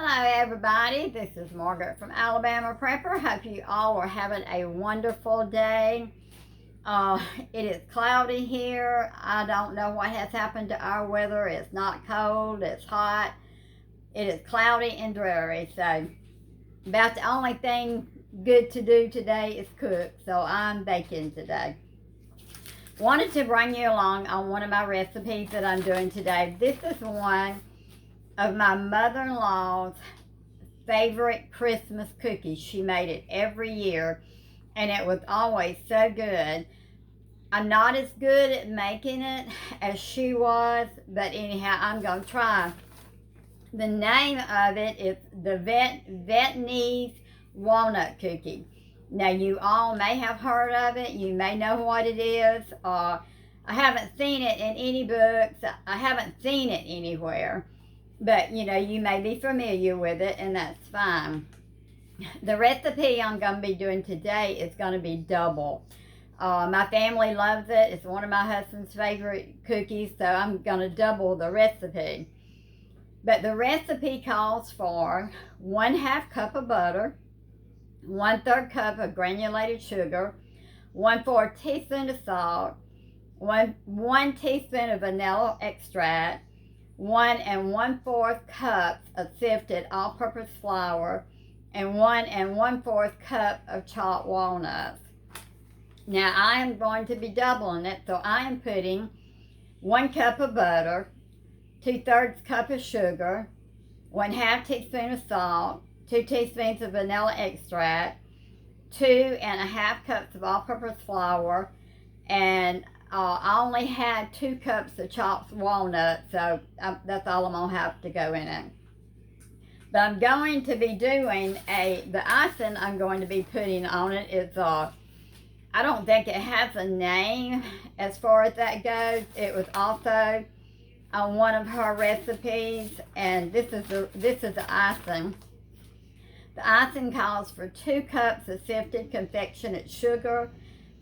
Hello everybody, this is Margaret from Alabama Prepper. Hope you all are having a wonderful day. It is cloudy here. I don't know what has happened to our weather. It's not cold, it's hot. It is cloudy and dreary, so about the only thing good to do today is cook, so I'm baking today. Wanted to bring you along on one of my recipes that I'm doing today. This is one of my mother-in-law's favorite Christmas cookies. She made it every year and it was always so good. I'm not as good at making it as she was, but anyhow, I'm gonna try. The name of it is the Viennese walnut cookie. Now you all may have heard of it, you may know what it is. I haven't seen it in any books, I haven't seen it anywhere. But, you know, you may be familiar with it, and that's fine. The recipe I'm going to be doing today is going to be double. My family loves it. It's one of my husband's favorite cookies, so I'm going to double the recipe. But the recipe calls for 1/2 cup of butter, 1/3 cup of granulated sugar, 1/4 teaspoon of salt, one teaspoon of vanilla extract, 1 1/4 cups of sifted all-purpose flour, and 1 1/4 cup of chopped walnuts. Now I am going to be doubling it, so I am putting 1 cup of butter, 2/3 cup of sugar, 1/2 teaspoon of salt, 2 teaspoons of vanilla extract, 2 1/2 cups of all-purpose flour, and I only had 2 cups of chopped walnuts, so that's all I'm going to have to go in it. But I'm going to be doing the icing I'm going to be putting on it is, I don't think it has a name as far as that goes. It was also on one of her recipes, and this is the icing. The icing calls for 2 cups of sifted confectionate sugar,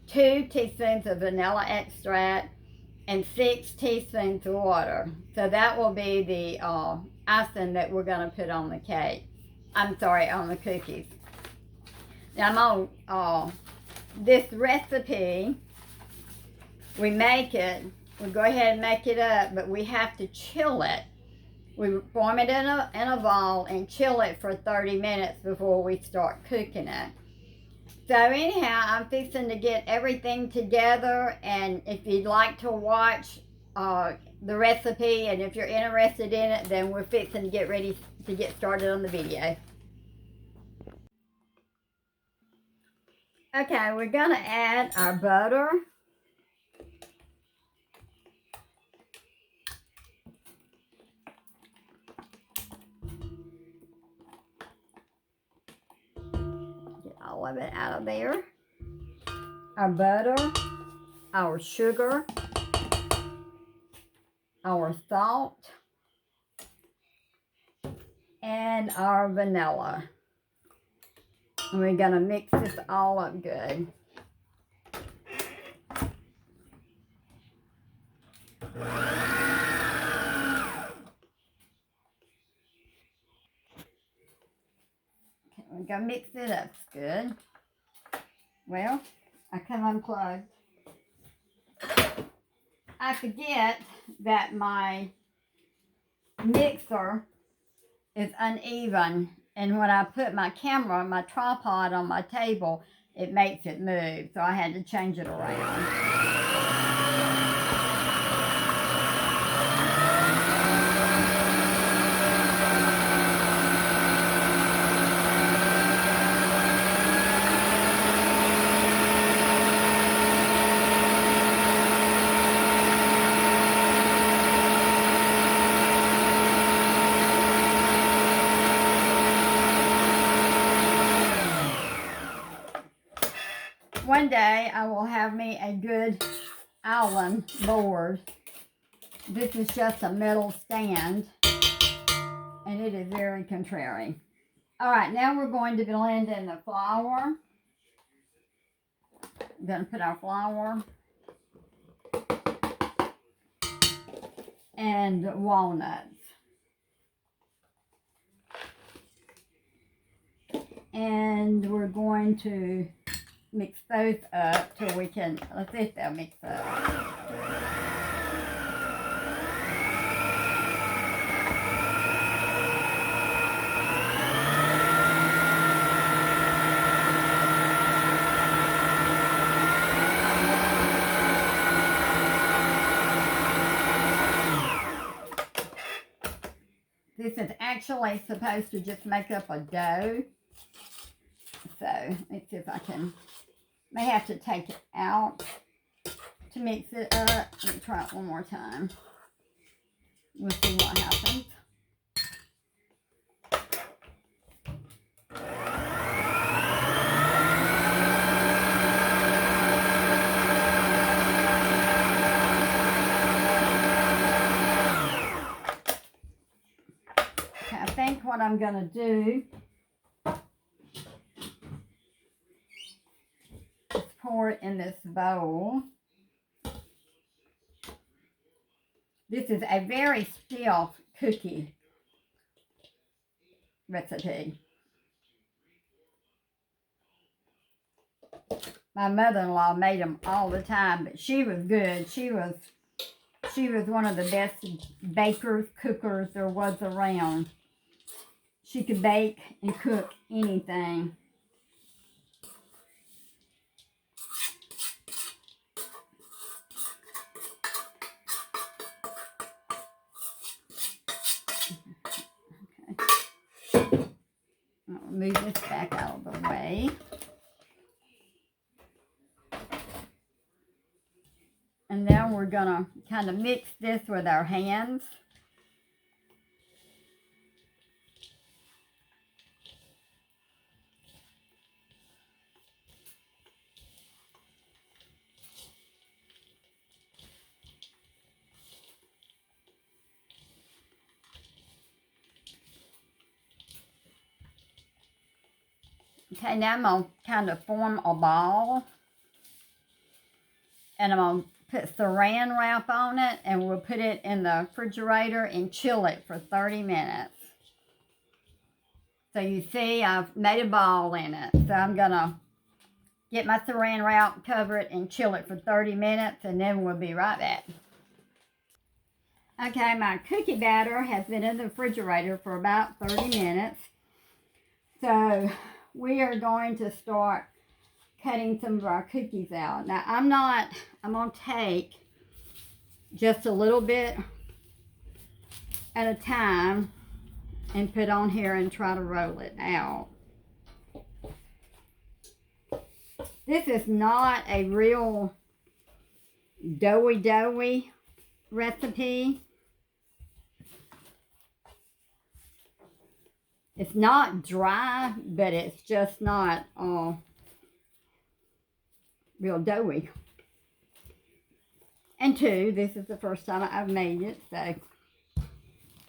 2 teaspoons of vanilla extract, and 6 teaspoons of water. So that will be the icing that we're going to put on the cake. I'm sorry, on the cookies. Now I'm on this recipe. We go ahead and make it up, but we have to chill it. We form it in a ball and chill it for 30 minutes before we start cooking it. So anyhow, I'm fixing to get everything together, and if you'd like to watch the recipe, and if you're interested in it, then we're fixing to get ready to get started on the video. Okay, we're going to add our butter. All of it out of there. Our butter, our sugar, our salt, and our vanilla. And we're going to mix this all up good. We're going to mix it up good. Well, I come unplugged. I forget that my mixer is uneven, and when I put my camera, my tripod on my table, it makes it move, so I had to change it around. One day I will have me a good Allen board. This is just a metal stand, and it is very contrary. All right, now we're going to blend in the flour. I'm going to put our flour and walnuts. And we're going to mix those up till we can, let's see if they'll mix up. This is actually supposed to just make up a dough. So let's see if I can, may have to take it out to mix it up. Let me try it one more time. We'll see what happens. Okay, I think what I'm going to do is pour it in this bowl. This is a very stiff cookie recipe. My mother-in-law made them all the time, but she was good. She was one of the best bakers, cookers there was around. She could bake and cook anything. I'll move this back out of the way. And now we're going to kind of mix this with our hands. Okay, now I'm going to kind of form a ball. And I'm going to put saran wrap on it, and we'll put it in the refrigerator and chill it for 30 minutes. So you see, I've made a ball in it. So I'm going to get my saran wrap, cover it, and chill it for 30 minutes, and then we'll be right back. Okay, my cookie batter has been in the refrigerator for about 30 minutes. So we are going to start cutting some of our cookies out. Now, I'm going to take just a little bit at a time and put on here and try to roll it out. This is not a real doughy recipe. It's not dry, but it's just not real doughy. And two, this is the first time I've made it, so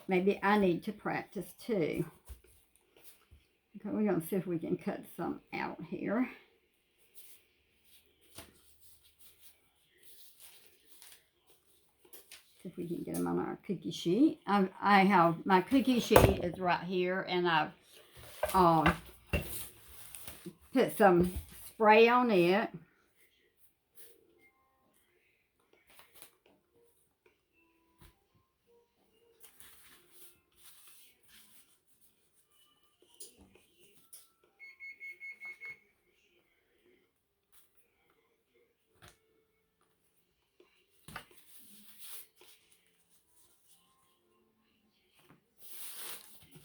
maybe I need to practice too. Okay, we're going to see if we can cut some out here. See if we can get them on our cookie sheet. I have, my cookie sheet is right here, and I've put some spray on it.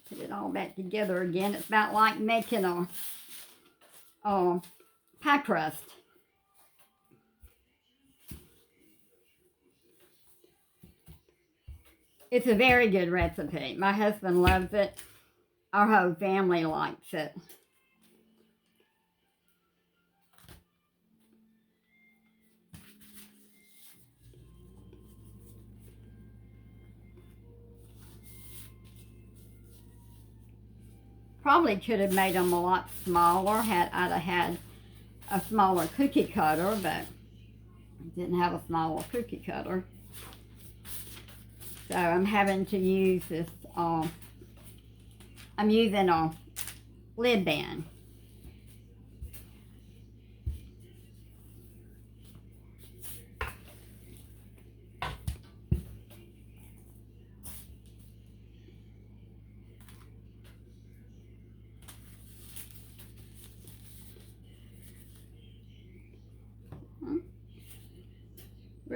Put it all back together again. It's about like making a pie crust. It's a very good recipe. My husband loves it. Our whole family likes it. Probably could have made them a lot smaller had I'd have had a smaller cookie cutter, but I didn't have a smaller cookie cutter. So I'm having to use this, I'm using a lid band.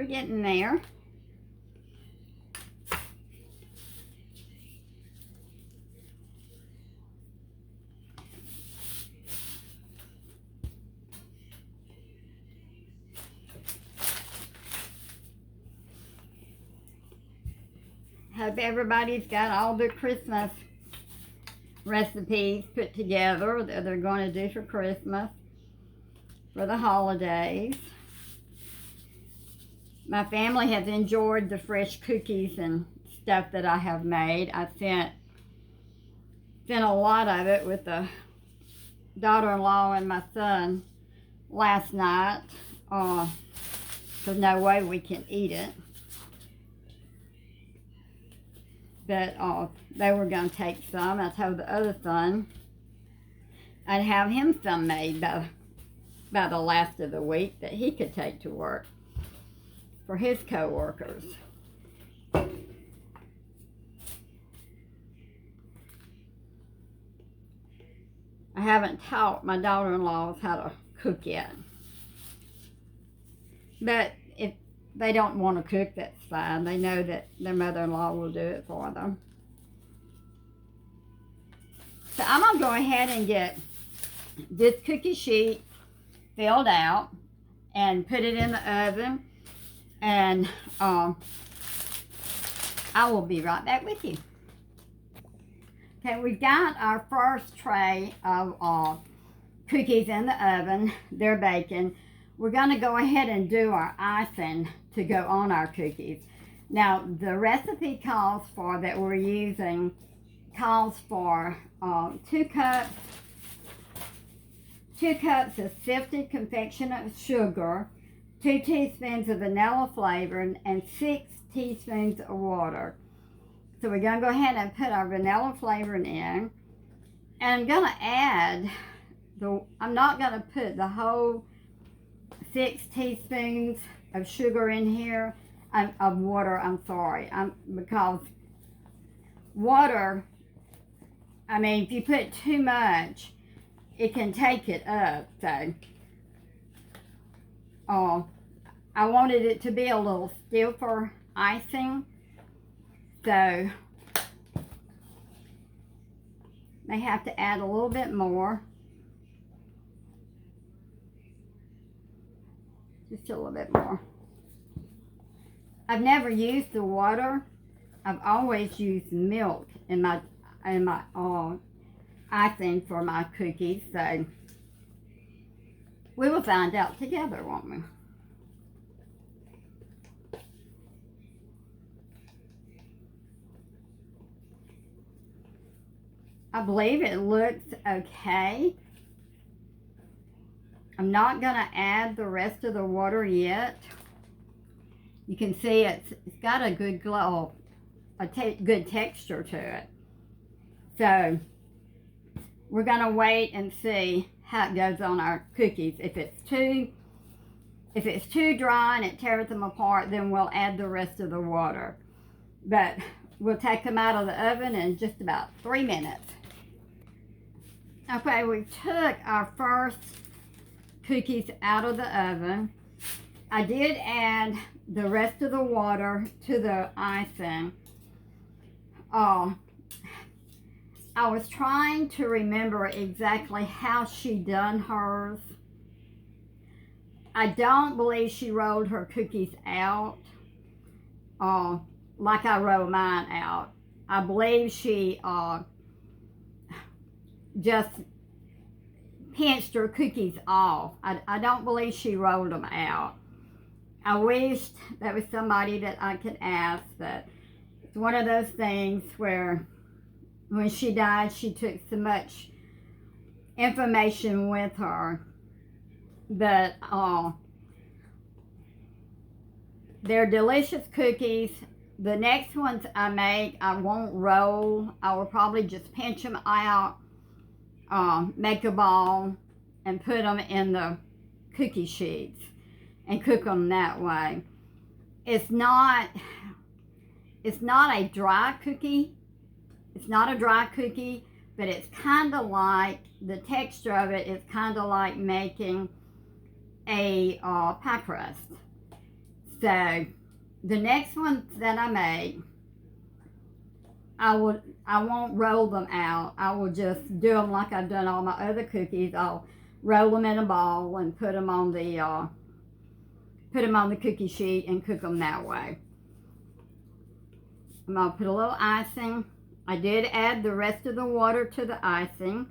getting there. Hope everybody's got all their Christmas recipes put together that they're going to do for Christmas, for the holidays. My family has enjoyed the fresh cookies and stuff that I have made. I sent a lot of it with the daughter-in-law and my son last night, because no way we can eat it. But they were going to take some. I told the other son I'd have him some made by the last of the week that he could take to work for his co-workers. I haven't taught my daughter-in-laws how to cook yet. But if they don't want to cook, that's fine. They know that their mother-in-law will do it for them. So I'm going to go ahead and get this cookie sheet filled out and put it in the oven. And I will be right back with you. Okay, we've got our first tray of cookies in the oven. They're baking. We're going to go ahead and do our icing to go on our cookies. Now, the recipe calls for that we're using calls for 2 cups of sifted confectionate sugar, 2 teaspoons of vanilla flavoring, and 6 teaspoons of water. So we're going to go ahead and put our vanilla flavoring in. And I'm going to add I'm not going to put the whole 6 teaspoons of sugar in here, of water, I'm sorry. Because water, I mean, if you put too much, it can take it up. So, I wanted it to be a little stiffer icing. So, may have to add a little bit more. Just a little bit more. I've never used the water. I've always used milk in my icing for my cookies. So we will find out together, won't we? I believe it looks okay. I'm not going to add the rest of the water yet. You can see it's got a good glow, good texture to it. So we're going to wait and see how it goes on our cookies. If it's too dry and it tears them apart, then we'll add the rest of the water. But we'll take them out of the oven in just about 3 minutes. Okay, we took our first cookies out of the oven. I did add the rest of the water to the icing. I was trying to remember exactly how she done hers. I don't believe she rolled her cookies out like I roll mine out. I believe she just pinched her cookies off. I don't believe she rolled them out. I wished there was somebody that I could ask, but it's one of those things where when she died, she took so much information with her. But they're delicious cookies. The next ones I make, I won't roll. I will probably just pinch them out, make a ball, and put them in the cookie sheets and cook them that way. It's not a dry cookie. It's not a dry cookie, but it's kind of like, the texture of it is kind of like making a pie crust. So the next ones that I make, I won't roll them out. I will just do them like I've done all my other cookies. I'll roll them in a ball and put them on the cookie sheet and cook them that way. I'm gonna put a little icing. I did add the rest of the water to the icing.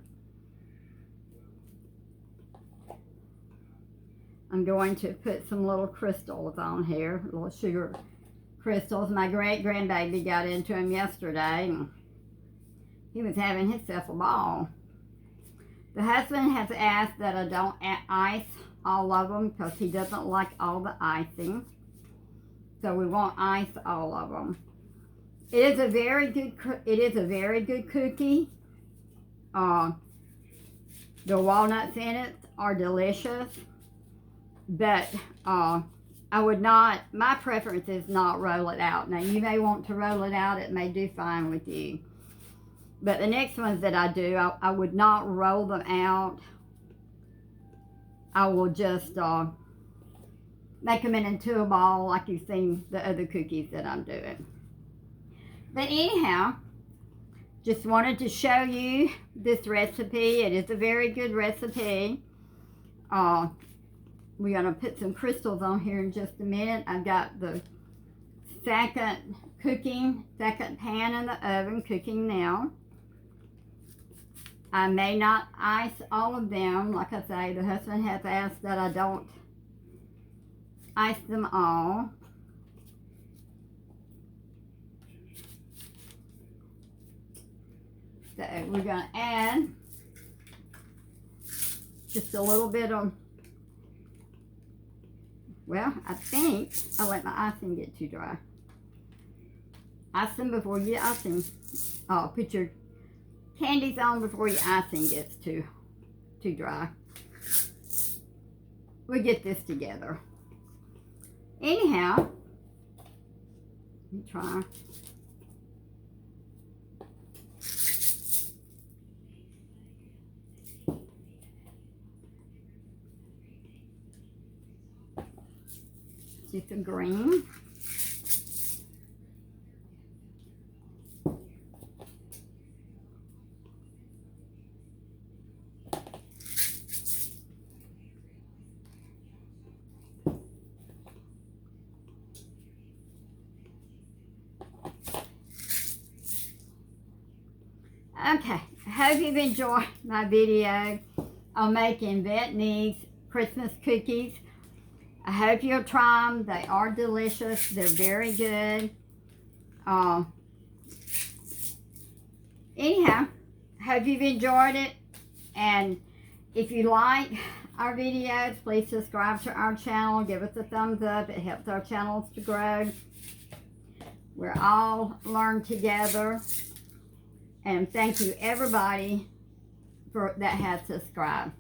I'm going to put some little crystals on here, little sugar crystals. My great-grandbaby got into them yesterday, and he was having himself a ball. The husband has asked that I don't ice all of them because he doesn't like all the icing. So we won't ice all of them. It is a very good cookie. The walnuts in it are delicious, but I would not, my preference is not roll it out. Now you may want to roll it out, it may do fine with you. But the next ones that I do, I would not roll them out. I will just make them into a ball like you've seen the other cookies that I'm doing. But anyhow, just wanted to show you this recipe. It is a very good recipe. We're going to put some crystals on here in just a minute. I've got the second pan in the oven cooking now. I may not ice all of them. Like I say, the husband has asked that I don't ice them all. So we're going to add just a little bit of, well, I think I let my icing get too dry. Ice them before you icing. Put your candies on before your icing gets too dry. We'll get this together. Anyhow, let me try. Do some green. Okay, I hope you've enjoyed my video on making Viennese Christmas cookies. I hope you'll try them. They are delicious. They're very good. Anyhow, hope you've enjoyed it. And if you like our videos, please subscribe to our channel. Give us a thumbs up. It helps our channels to grow. We're all learn together. And thank you everybody that has subscribed.